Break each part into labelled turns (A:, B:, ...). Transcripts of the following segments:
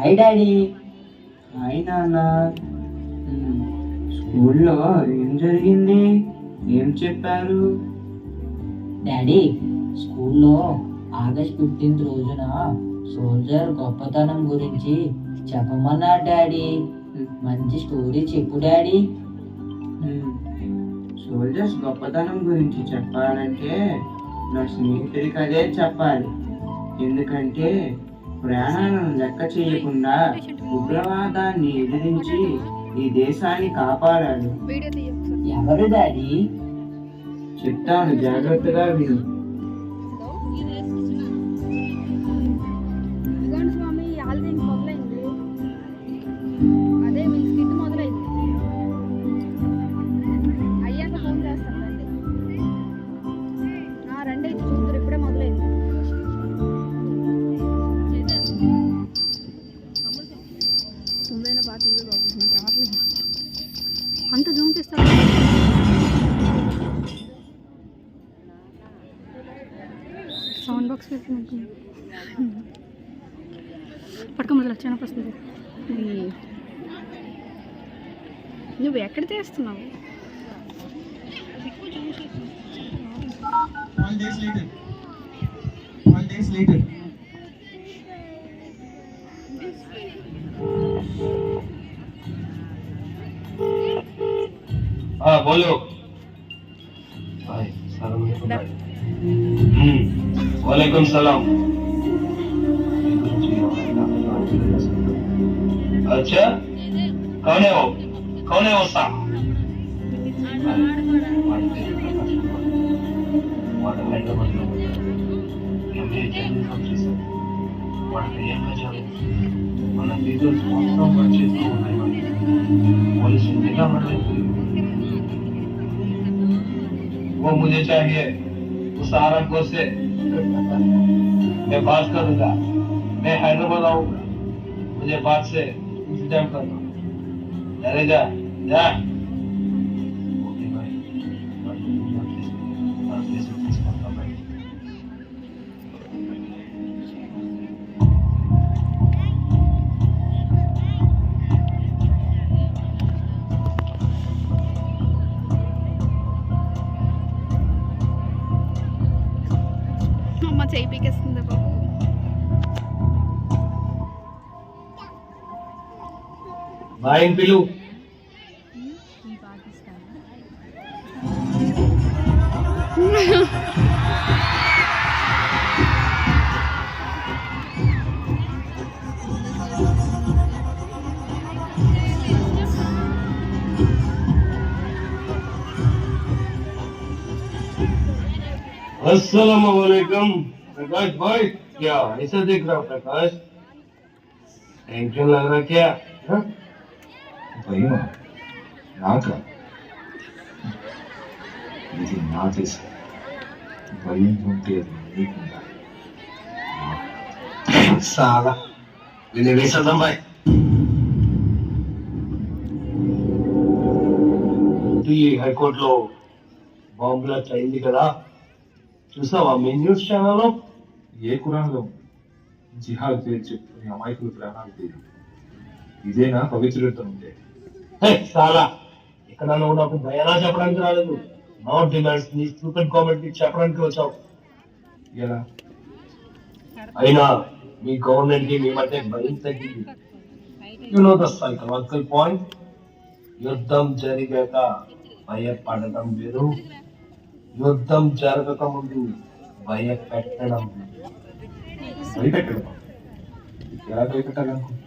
A: Hi daddy.
B: Hi నాన్న. స్కూల్లో ఏం జరిగింది? ఏం చెప్పారు?
A: డాడీ, స్కూల్లో ఆగస్ట్ 15th రోజున సోల్జర్ గొప్పతనం గురించి చెప్పమన్నారు డాడీ. మంచి స్టోరీ చెప్పు డాడీ.
B: సోల్జర్స్ గొప్పతనం గురించి చెప్పాలంటే నా స్నేహితుడికి అదే చెప్పాలి. ఎందుకంటే ప్రాణాలను లెక్క చేయకుండా ఉగ్రవాదాన్ని ఎదిరించి ఈ దేశాన్ని కాపాడాడు.
A: ఎవరు డాడీ?
B: చెప్తాను, జాగ్రత్తగా విను.
C: అంత జూమ్ చేస్తా సౌండ్ బాక్స్ పట్టుకోమని లక్షణకు వస్తుంది. నువ్వు ఎక్కడ చేస్తున్నావు?
D: बोलो वालेकुम सलाम। अच्छा कौन है वो? कौन है वो साहब? మన డీటెయిల్స్ మొత్తం వచ్చేస్తూ ఉన్నాయి. పోలీసు నిఘా పడలేదు. वो मुझे चाहिए उस सहारनपुर से। मैं बात करूंगा, मैं हैदराबाद आऊंगा, मुझे बात से इंतजाम करना। अरे जा जा। ओके भाई,
C: అమ్మ చేయి పీకేస్తుంది బాబు.
D: भाई पिलू अस्सलाम वालेकुम। प्रकाश भाई, क्या ऐसा देख रहा हूँ? प्रकाश टेंशन लग रहा क्या?
E: భయమా? నాకా? ఇది నా దేశం. భయం ఉంటే అది నీకుందా?
D: साला विनय सदम भाई హైకోర్టులో బాంబులా అయింది కదా, చూసావా మీ న్యూస్ ఛానల్లో?
E: ఏ కురాన్లో జిహాద్ పేరు చెప్పుకుని అమాయకులు ప్రాణాలు తీరు. ఇదేనా పవిత్రత ఉంటే?
D: సాలా ఇక్కడ నువ్వు నాకు భయానా చెప్పడానికి రాలేదు. నో డిమాండ్స్ నీ స్టూపిడ్ కామెంట్ చెప్పడానికి వచ్చావు.
E: ఎలా?
D: అయినా మీ గవర్నమెంట్ కి మీ మధ్య భయం తగ్గింది. You know the psychological point. యుద్ధం జరిగాక భయపడటం వేరు, యుద్ధం జరగక ముందు భయపెట్టడం వేరు.
E: భయపెట్టడం? ఎలా భయపెట్టాలనుకుంటున్నా?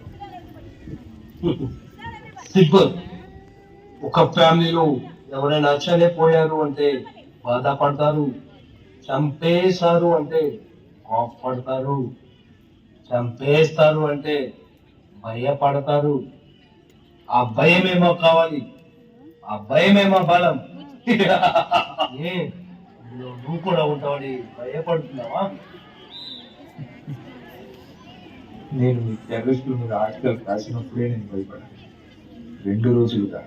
D: సింపుల్. ఒక ఫ్యామిలీలో ఎవరైనా చనిపోయారు అంటే బాధపడతారు, చంపేశారు అంటే కోపడతారు, చంపేస్తారు అంటే భయపడతారు. ఆ భయమేమో కావాలి, ఆ భయమేమో బలం. ఏ నువ్వు కూడా ఉంటావని భయపడుతున్నావా?
E: నేను మీ టెర్రరిస్టుల మీద ఆర్టికల్ రాసినప్పుడే నేను భయపడాను. 2 రోజులుగా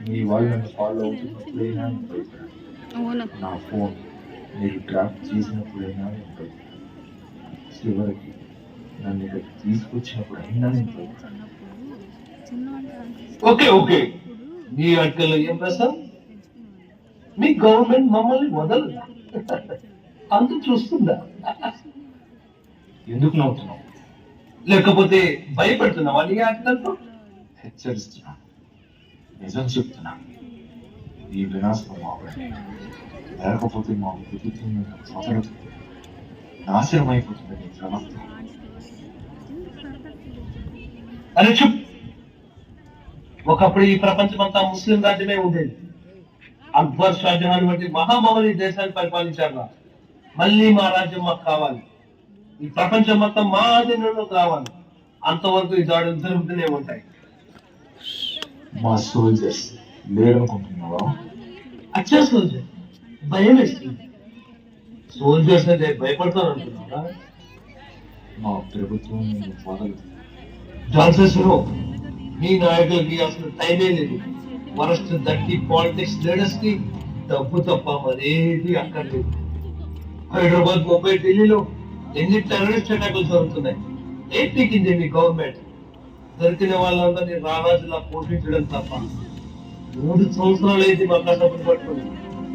E: మీ వాళ్ళు నన్ను ఫాలో అవుతున్నప్పుడైనా నేను భయపడాను. నా ఫోన్ మీరు ట్రాప్ చేసినప్పుడైనా నేను భయపడాను. చివరికి నన్ను ఇక్కడ తీసుకొచ్చినప్పుడు అయినా నేను భయపడ్డాను.
D: ఓకే ఓకే, మీ అక్కలు ఏం ప్రశ్న? మీ గవర్నమెంట్ మమ్మల్ని వదలదు, అంత చూస్తుందా?
E: ఎందుకు నవ్వుతున్నావు?
D: లేకపోతే భయపెడుతున్నావా నీ అక్కలతో?
E: హెచ్చరిస్తున్నాను, నిజం చెప్తున్నాను. ఈ వినాశనం ఆపండి, లేకపోతే మా ప్రభుత్వం సదరదు, నాశనం అయిపోతుంది నీ ప్రవర్తన.
D: అరే చుప్! ఒకప్పుడు ఈ ప్రపంచమంతా ముస్లిం రాజ్యమే ఉండేది. అక్బర్, షాజహాన్ వంటి మహామహులు ఈ దేశాన్ని పరిపాలించారు. మళ్ళీ మా రాజ్యం మాకు కావాలి, ఈ ప్రపంచం మొత్తం మా ఆధీనంలో కావాలి. అంతవరకు ఈ దాడులు జరుగుతూనే ఉంటాయి.
E: మా సోల్జర్స్ లేరనుకుంటున్నావా?
D: అచ్చా సోల్జర్, భయం వేస్తుంది. సోల్జర్స్ అంటే భయపడతాను అనుకున్నావా?
E: మా ప్రభుత్వం వదలదు.
D: జాన్సన్స్ మీ నాయకులకి అసలు టైమే లేదు. వరస్ట్ దట్టి పాలిటిక్స్ లీడర్స్ కి డబ్బు తప్ప మరేది అక్కర్లేదు. హైదరాబాద్, ముంబై, ఢిల్లీలో ఎన్ని టెర్రరిస్ట్ అటాకులు జరుగుతున్నాయి. ఏం పీకింది మీ గవర్నమెంట్? దొరికిన వాళ్ళందరినీ రారాజులా పోషించడం తప్ప. 3 సంవత్సరాలు అయింది మా కష్టపడి పట్టుకుంది.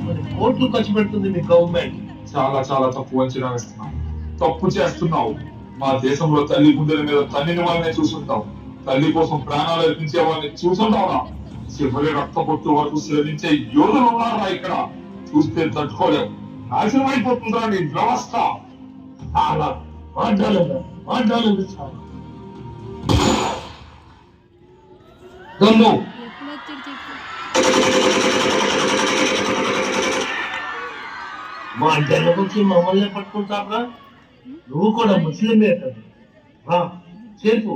D: కొన్ని కోట్లు ఖర్చు పెడుతుంది మీ గవర్నమెంట్.
E: చాలా చాలా తప్పు అంచనా వేస్తున్నావు, తప్పు చేస్తున్నావు. మా దేశంలో తల్లి గుండెల మీద తల్లిని వాళ్ళని చూస్తుంటావు, తల్లి కోసం ప్రాణాలు అర్పించే వాళ్ళని చూస్తుంటావునా? చివరి రక్త పొట్టు వరకు శ్రమించే యోధులు ఉన్నారా ఇక్కడ? చూస్తే తట్టుకోలేవు, నాశనం అయిపోతుందా నీ వ్యవస్థ.
D: అలా మాట్లాడలేదు చాలు. దమ్ము మా జన గురించి మమ్మల్ని పట్టుకుంటారా? నువ్వు కూడా ముస్లిమే కదా, చేర్పు,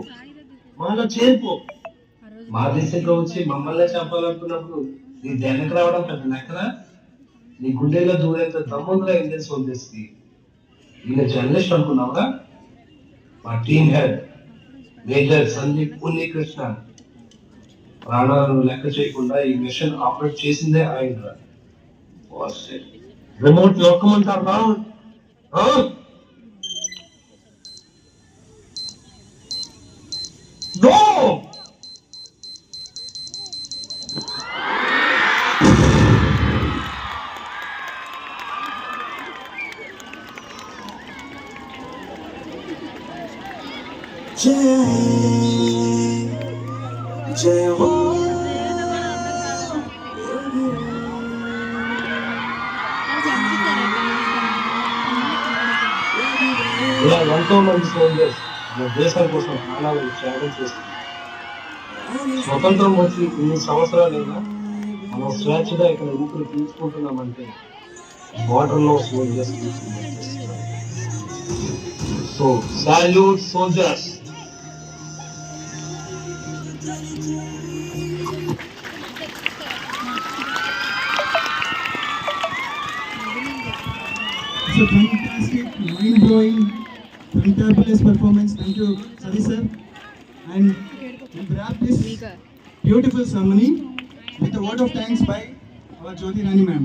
D: మాలో చేర్పు. మా దేశంలో వచ్చి మమ్మల్ని చంపాలనుకున్నప్పుడు నీ జనకు రావడం పెద్ద లెక్కనా? నీ గుండెలో దూరేంత దమ్ముందిరా ఇండియన్ సోల్జర్స్ కి. ఈయన జర్నలిస్ట్ అనుకున్నావురా? మా టీమ్ హెడ్ మేజర్ సందీప్ పుణ్యకృష్ణ ప్రాణాలను లెక్క చేయకుండా ఈ మిషన్ ఆపరేట్ చేసిందే ఆయన. రిమోట్ నొక్కమంటారా? నో!
F: जय हो
D: ఇలా ఎంతో మంది సోల్జర్స్ మన దేశం కోసం ప్రాణాలను త్యాగం చేస్తారు. స్వతంత్రం వచ్చి ఇన్ని సంవత్సరాలైనా మనం స్వేచ్ఛగా ఇక్కడ ఊపిరి పీల్చుకుంటున్నామంటే బార్డర్లో soldiers. So salute soldiers.
F: It's a fantastic, mind-blowing, fantabulous performance. Thank you, Sadi sir. And we wrap this beautiful ceremony with a word of thanks by our Jyoti Rani ma'am.